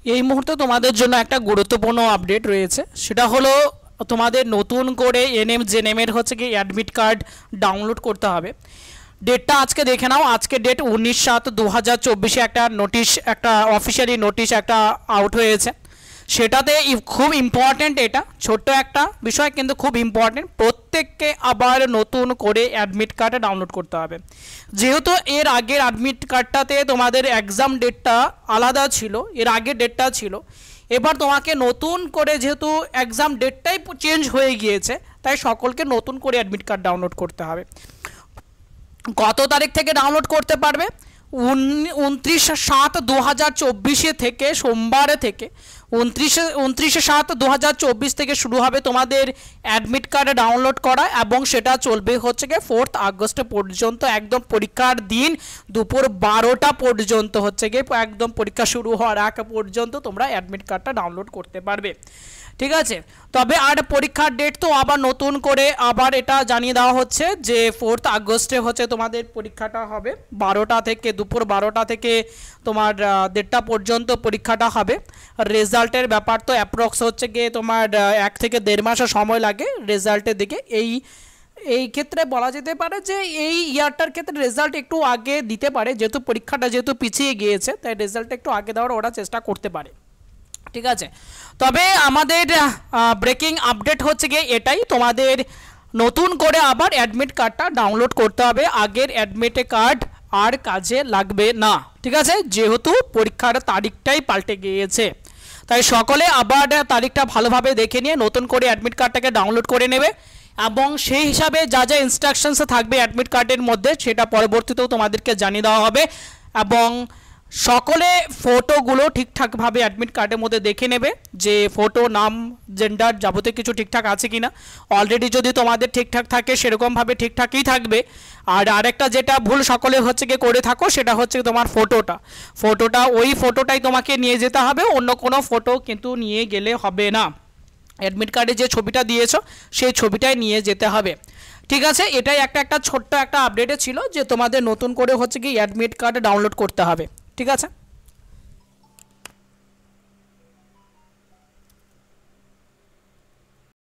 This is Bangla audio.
এই মুহূর্তে তোমাদের জন্য একটা গুরুত্বপূর্ণ আপডেট রয়েছে, সেটা হলো তোমাদের নতুন করে এনএম জেএনএমের হচ্ছে কি অ্যাডমিট কার্ড ডাউনলোড করতে হবে। ডেটটা আজকে দেখে নাও। আজকে ডেট 19/7/2024 একটা নোটিশ, একটা অফিসিয়ালি নোটিশ একটা আউট হয়েছে। সেটাতে খুব ইম্পর্ট্যান্ট, এটা ছোট্ট একটা বিষয় কিন্তু খুব ইম্পর্ট্যান্ট। প্রত্যেককে আবার নতুন করে অ্যাডমিট কার্ড ডাউনলোড করতে হবে। যেহেতু এর আগের অ্যাডমিট কার্ডটাতে তোমাদের এক্সাম ডেটটা আলাদা ছিল, এর আগের ডেটটা ছিল, এবার তোমাকে নতুন করে যেহেতু এক্সাম ডেটটাই চেঞ্জ হয়ে গিয়েছে, তাই সকলকে নতুন করে অ্যাডমিট কার্ড ডাউনলোড করতে হবে। কত তারিখ থেকে ডাউনলোড করতে পারবে? 29/7/2024 থেকে, সোমবারে থেকে 29/7/2024 থেকে শুরু হবে তোমাদের অ্যাডমিট কার্ড ডাউনলোড করা, এবং সেটা চলবে হচ্ছে গিয়ে 4 আগস্ট পর্যন্ত, একদম পরীক্ষার দিন দুপুর 12টা পর্যন্ত হচ্ছে গিয়ে, একদম পরীক্ষা শুরু হওয়ার আগ পর্যন্ত তোমরা অ্যাডমিট কার্ডটা ডাউনলোড করতে পারবে। ঠিক আছে, তবে আর পরীক্ষার ডেট তো আবার নতুন করে আবার এটা জানিয়ে দেওয়া হচ্ছে যে 4 আগস্টে হচ্ছে তোমাদের পরীক্ষাটা হবে, 12টা থেকে, দুপুর 12টা থেকে তোমার 1:30টা পর্যন্ত পরীক্ষাটা হবে। রেজাল্টের ব্যাপার তো অ্যাপ্রক্স হচ্ছে গিয়ে তোমার 1 থেকে 1.5 মাসের সময় লাগে রেজাল্টের দিকে। এই ক্ষেত্রে বলা যেতে পারে যে এই ইয়ারটার ক্ষেত্রে রেজাল্ট একটু আগে দিতে পারে, যেহেতু পরীক্ষাটা যেহেতু পিছিয়ে গিয়েছে, তাই রেজাল্টটা একটু আগে দেওয়ার ওরা চেষ্টা করতে পারে। ঠিক আছে, তবে আমাদের ব্রেকিং আপডেট হচ্ছে গিয়ে এটাই, তোমাদের নতুন করে আবার অ্যাডমিট কার্ডটা ডাউনলোড করতে হবে। আগের অ্যাডমিট কার্ড আর কাজে লাগবে না। ঠিক আছে, যেহেতু পরীক্ষার তারিখটাই পাল্টে গিয়েছে, তাই সকলে আবার তারিখটা ভালোভাবে দেখে নিয়ে নতুন করে অ্যাডমিট কার্ডটাকে ডাউনলোড করে নেবে, এবং সেই হিসাবে যা যা ইনস্ট্রাকশনস থাকবে অ্যাডমিট কার্ডের মধ্যে সেটা পরবর্তীতেও তোমাদেরকে জানিয়ে দেওয়া হবে। এবং সকলে ফটোগুলো ঠিকঠাকভাবে অ্যাডমিট কার্ডের মধ্যে দেখে নেবে যে ফটো, নাম, জেন্ডার যাবতীয় কিছু ঠিকঠাক আছে কি না। অলরেডি যদি তোমাদের ঠিকঠাক থাকে সেরকমভাবে ঠিকঠাকই থাকবে। আর আরেকটা যেটা ভুল সকলে হচ্ছে গিয়ে করে থাকো, সেটা হচ্ছে তোমার ফটোটা ওই ফটোটাই তোমাকে নিয়ে যেতে হবে, অন্য কোনো ফটো কিন্তু নিয়ে গেলে হবে না। অ্যাডমিট কার্ডে যে ছবিটা দিয়েছো সেই ছবিটাই নিয়ে যেতে হবে। ঠিক আছে, এটাই একটা ছোট্ট একটা আপডেটে ছিল যে তোমাদের নতুন করে হচ্ছে কি অ্যাডমিট কার্ড ডাউনলোড করতে হবে। ঠিক আছে।